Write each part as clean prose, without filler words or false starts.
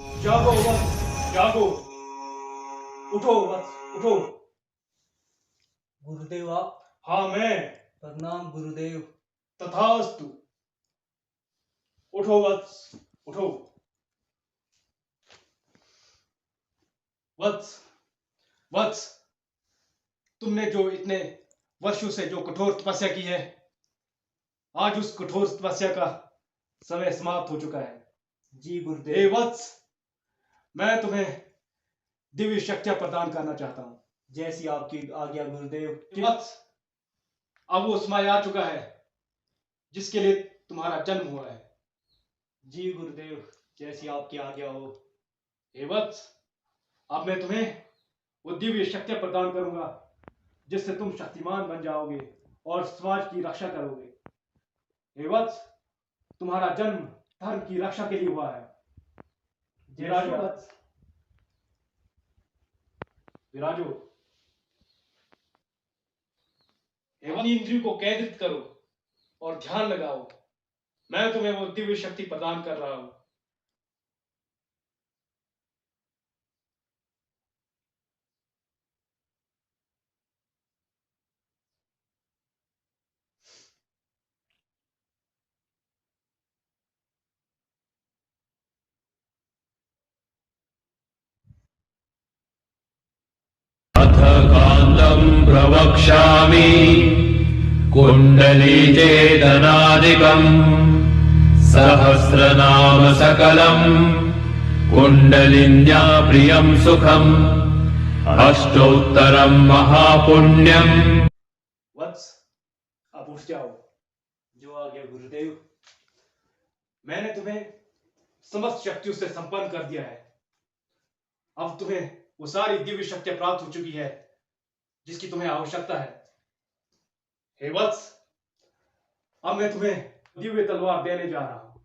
जागो वत्स, जागो। उठो वत्स, उठो। गुरुदेव आप? हाँ मैं। प्रणाम गुरुदेव। तथास्तु। उठो वत्स, उठो। वत्स, वत्स, तुमने जो इतने वर्षों से जो कठोर तपस्या की है, आज उस कठोर तपस्या का समय समाप्त हो चुका है। जी हे गुरुदेव। वत्स, मैं तुम्हें दिव्य शक्तियां प्रदान करना चाहता हूं। जैसी आपकी आज्ञा गुरुदेव। वत्स, अब वो समय आ चुका है जिसके लिए तुम्हारा जन्म हुआ है। जी गुरुदेव, जैसी आपकी आज्ञा हो। हे वत्स, अब मैं तुम्हें वो दिव्य शक्तियां प्रदान करूंगा जिससे तुम शक्तिमान बन जाओगे और समाज की रक्षा करोगे। हे वत्स, तुम्हारा जन्म धर्म की रक्षा के लिए हुआ है। विराजो वत्स, विराजो। अपनी इंद्रियों को केंद्रित करो और ध्यान लगाओ। मैं तुम्हें वो दिव्य शक्ति प्रदान कर रहा हूं। अथ कान्तम् प्रवक्ष्यामि कुण्डली चेतनादिकम् सहस्रनाम सकलम् कुण्डलिन्या प्रियम् सुखम् अष्टोत्तरम् महापुण्यम्। वत्स, अब उठ जाओ। जो आज्ञा गुरुदेव। मैंने तुम्हें समस्त शक्तियों से संपन्न कर दिया है। अब तुम्हें वो सारी दिव्य शक्तियां प्राप्त हो चुकी है जिसकी तुम्हें आवश्यकता है। हे वत्स, अब मैं तुम्हें दिव्य तलवार देने जा रहा हूं।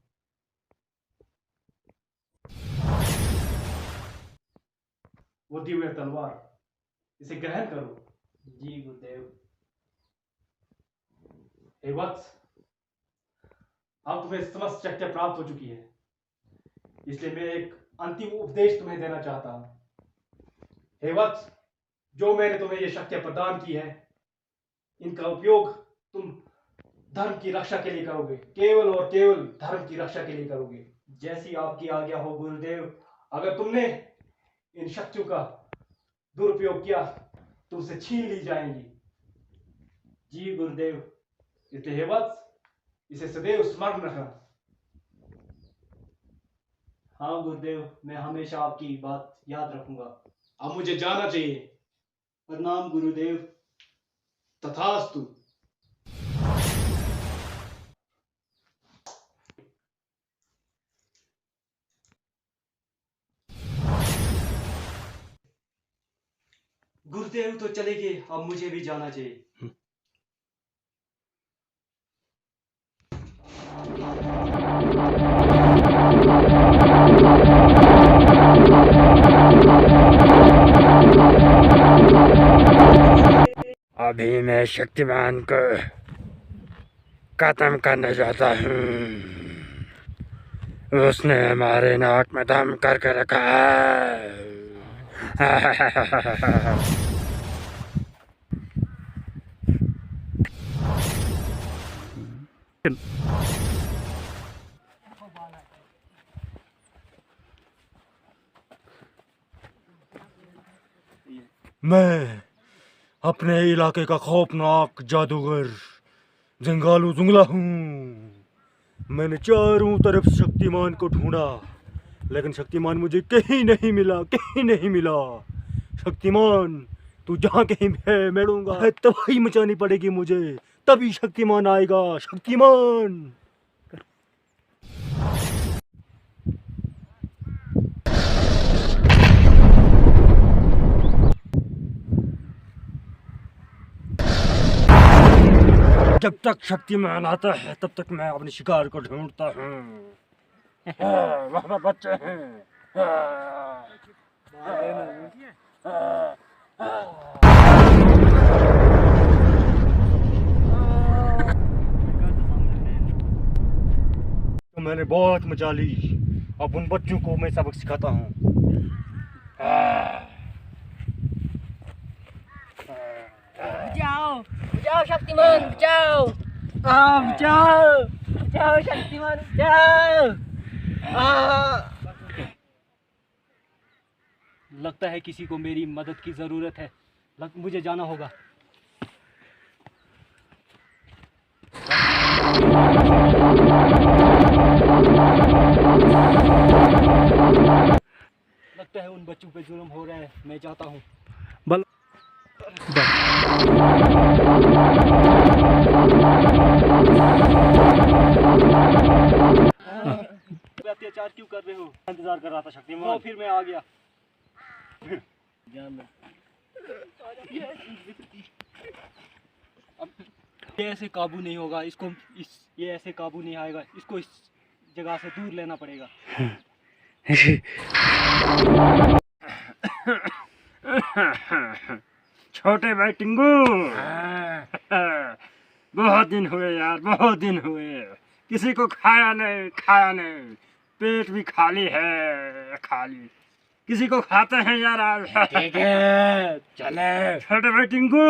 वो दिव्य तलवार, इसे ग्रहण करो। जी गुरुदेव। हे वत्स, अब तुम्हें समस्त शक्तियां प्राप्त हो चुकी है, इसलिए मैं एक अंतिम उपदेश तुम्हें देना चाहता हूं। हे वत्स, जो मैंने तुम्हें ये शक्तियां प्रदान की है, इनका उपयोग तुम धर्म की रक्षा के लिए करोगे, केवल और केवल धर्म की रक्षा के लिए करोगे। जैसी आपकी आज्ञा हो गुरुदेव। अगर तुमने इन शक्तियों का दुरुपयोग किया, तुमसे छीन ली जाएंगी। जी गुरुदेव। इसलिए हे वत्स, इसे सदैव स्मरण रखना। हाँ गुरुदेव, मैं हमेशा आपकी बात याद रखूंगा। अब मुझे जाना चाहिए। प्रणाम गुरुदेव। तथास्तु। गुरुदेव तो चले गए, अब मुझे भी जाना चाहिए। अभी मैं शक्तिमान को खत्म करने जाता हूँ। उसने हमारे नाक में दम करके रखा है। मैं अपने इलाके का खौफनाक जादूगर जंगालू जुंगला हूँ। मैंने चारों तरफ शक्तिमान को ढूंढा, लेकिन शक्तिमान मुझे कहीं नहीं मिला, कहीं नहीं मिला। शक्तिमान, तू जहाँ कहीं है मिलूंगा, तबाही मचानी पड़ेगी मुझे, तभी शक्तिमान आएगा। शक्तिमान। जब तक शक्तिमान आता है तब तक मैं अपने शिकार को ढूंढता हूँ। वहाँ बच्चे हैं। तो मैंने बहुत मजा ली, अब उन बच्चों को मैं सबक सिखाता हूँ। बचाओ बचाओ शक्तिमान बचाओ। बचाओ बचाओ शक्तिमान बचाओ। लगता है किसी को मेरी मदद की जरूरत है। मुझे जाना होगा। लगता है उन बच्चों पे जुल्म हो रहा है। मैं जाता हूँ। अत्याचार क्यों कर रहे हो? इंतजार कर रहा था शक्तिमान। तो फिर मैं आ गया। अब ये ऐसे काबू नहीं होगा। ये ऐसे काबू नहीं आएगा। इसको इस जगह से दूर लेना पड़ेगा। छोटे भाई टिंगू, बहुत दिन हुए यार, बहुत दिन हुए। किसी को खाया नहीं, पेट भी खाली है, खाली। किसी को खाते हैं यार आज। ठीक है, चले। छोटे भाई टिंगू,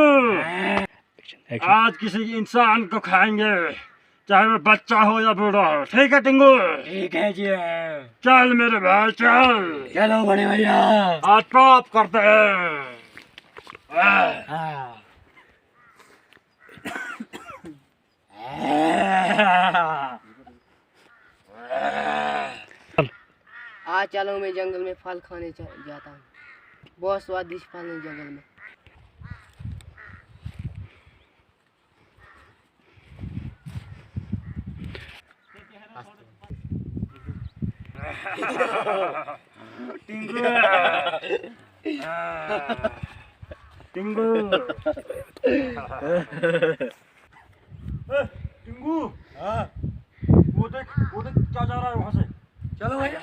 आज किसी इंसान को खाएंगे, चाहे वो बच्चा हो या बूढ़ा हो। ठीक है टिंगू? ठीक है जी। चल मेरे भाई चल। चलो बड़े भैया, आज पाप करते हैं। आज चलो मैं जंगल में फल खाने जाता हूँ। बहुत स्वादिष्ट फल है जंगल में। टिंगू, टिंगू, टिंगू, वो देख क्या जा रहा है वहाँ से। चलो भैया।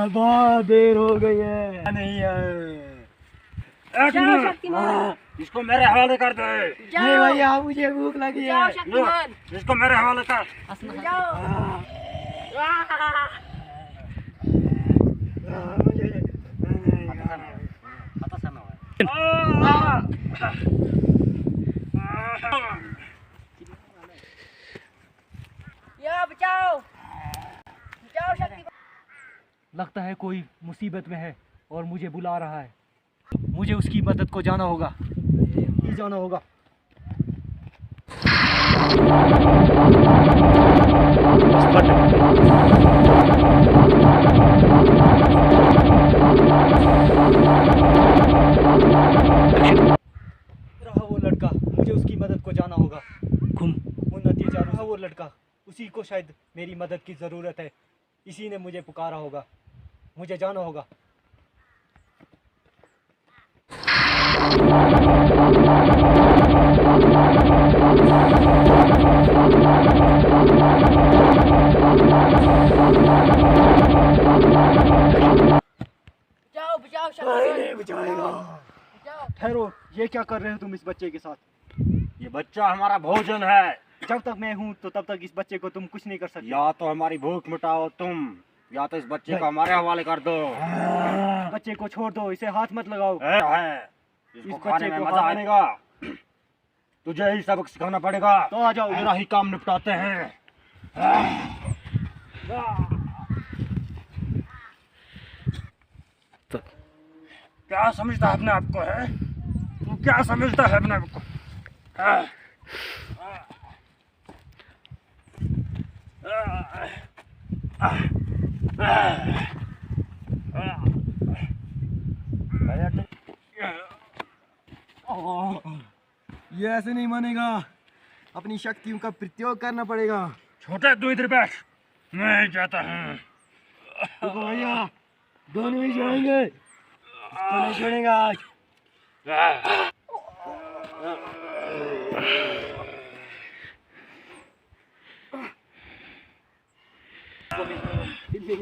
बहुत देर हो गई है। नहीं है। इसको मेरे हवाले कर दे। नहीं भैया, मुझे भूख लगी है। इसको मेरे हवाले कर। बचाओ बचाओ शक्तिमान। लगता है कोई मुसीबत में है और मुझे बुला रहा है। मुझे उसकी मदद को जाना होगा। ही जाना होगा। रहा वो लड़का, मुझे उसकी मदद को जाना होगा। वो नतीजा रहा वो लड़का, उसी को शायद मेरी मदद की ज़रूरत है। इसी ने मुझे पुकारा होगा। मुझे जाना होगा। बचाओ बचाओ शक्तिमान। बचाएगा। ठहरो, ये क्या कर रहे हो तुम इस बच्चे के साथ? ये बच्चा हमारा भोजन है। जब तक मैं हूँ तो तब तक इस बच्चे को तुम कुछ नहीं कर सकते। या तो हमारी भूख मिटाओ तुम, या तो इस बच्चे को हमारे हवाले कर दो। बच्चे को छोड़ दो, इसे हाथ मत लगाओ। इसको खाने में मजा आएगा। तुझे ही सबक सिखाना पड़ेगा। तो आ जाओ, मेरा ही काम निपटाते हैं। क्या समझता है अपने आप को? है तू क्या समझता है अपने आप को? ये ऐसे नहीं मानेगा। अपनी शक्तियों का प्रयोग करना पड़ेगा। छोटा तू इधर बैठ, मैं जाता हूँ। देखो भैया, दोनों ही छोड़ेंगे। इसको नहीं छोड़ेगा आज।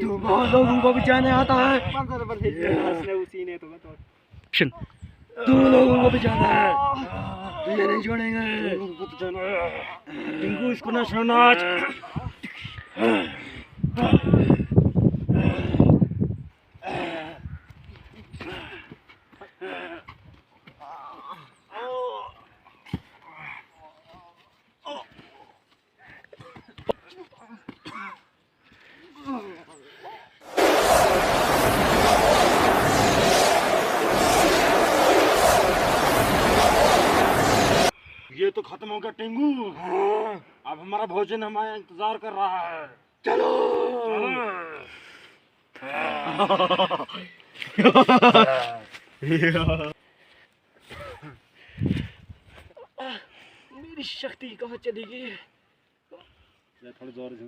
तू बहुत लोगों को बचाने आता है। उसी ने तो तू लोगों को बचाना है, तुझे नहीं छोड़ेंगे। टिंकू इसको ना छोड़ना आज। ये तो खत्म हो गया टिंगू। अब हमारा भोजन हमारा इंतजार कर रहा है। चलो मेरी शक्ति कहाँ चली गई? थोड़ा जोर से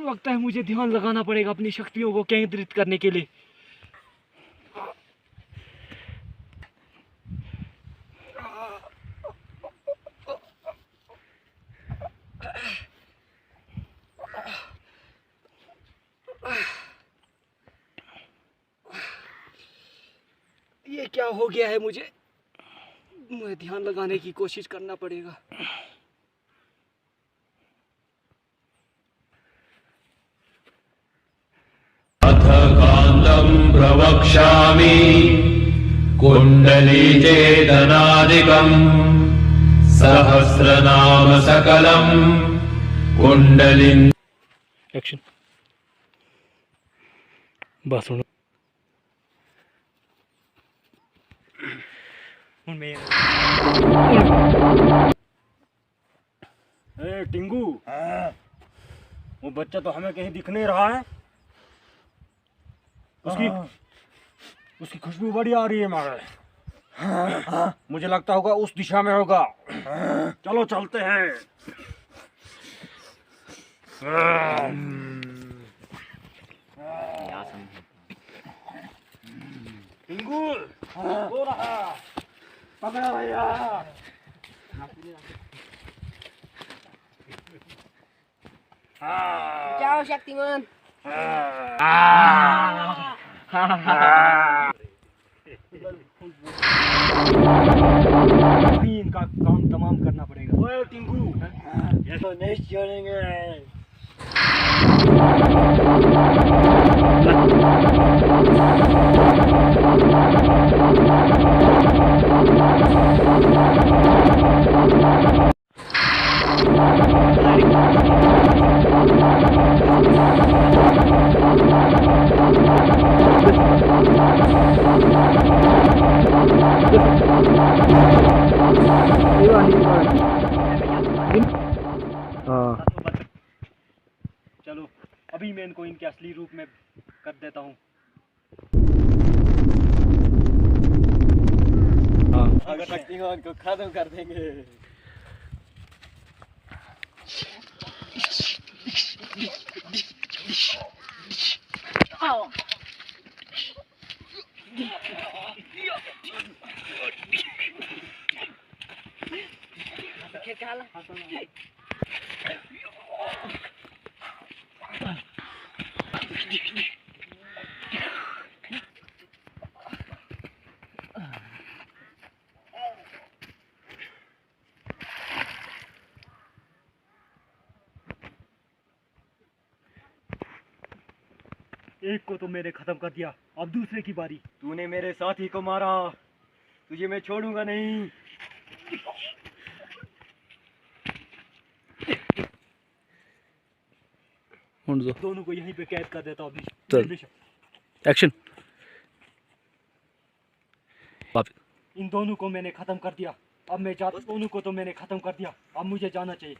लगता है मुझे ध्यान लगाना पड़ेगा अपनी शक्तियों को केंद्रित करने के लिए। ये क्या हो गया है? मुझे ध्यान लगाने की कोशिश करना पड़ेगा। अथ कान्तं प्रवक्ष्यामि कुण्डली चेतनादिकम् सहस्रनाम सकलं कुण्डलिं। एक्शन। बस सुनो। ए टिंगू, वो बच्चा तो हमें कहीं दिख नहीं रहा है। उसकी खुशबू बड़ी आ रही है हमारे। मुझे लगता होगा उस दिशा में होगा। चलो चलते हैं। टिंगू, वो रहा, पकड़ा भैया। जाओ शक्तिमान। अभी इनका काम तमाम करना पड़ेगा। ओए टिंगू, ये तो नहीं छोड़ेंगे। चलो अभी मैं इनको इनके असली रूप में कर देता हूँ। अगर शक्तिमान को खत्म कर देंगे। एक को तो मैंने खत्म कर दिया, अब दूसरे की बारी। तूने मेरे साथी को मारा, तुझे मैं छोड़ूंगा नहीं। दोनों को यहीं पे कैद कर देता हूँ अभी। चल। एक्शन। इन दोनों को मैंने खत्म कर दिया, अब मैं जाता। दोनों को तो मैंने खत्म कर दिया, अब मुझे जाना चाहिए।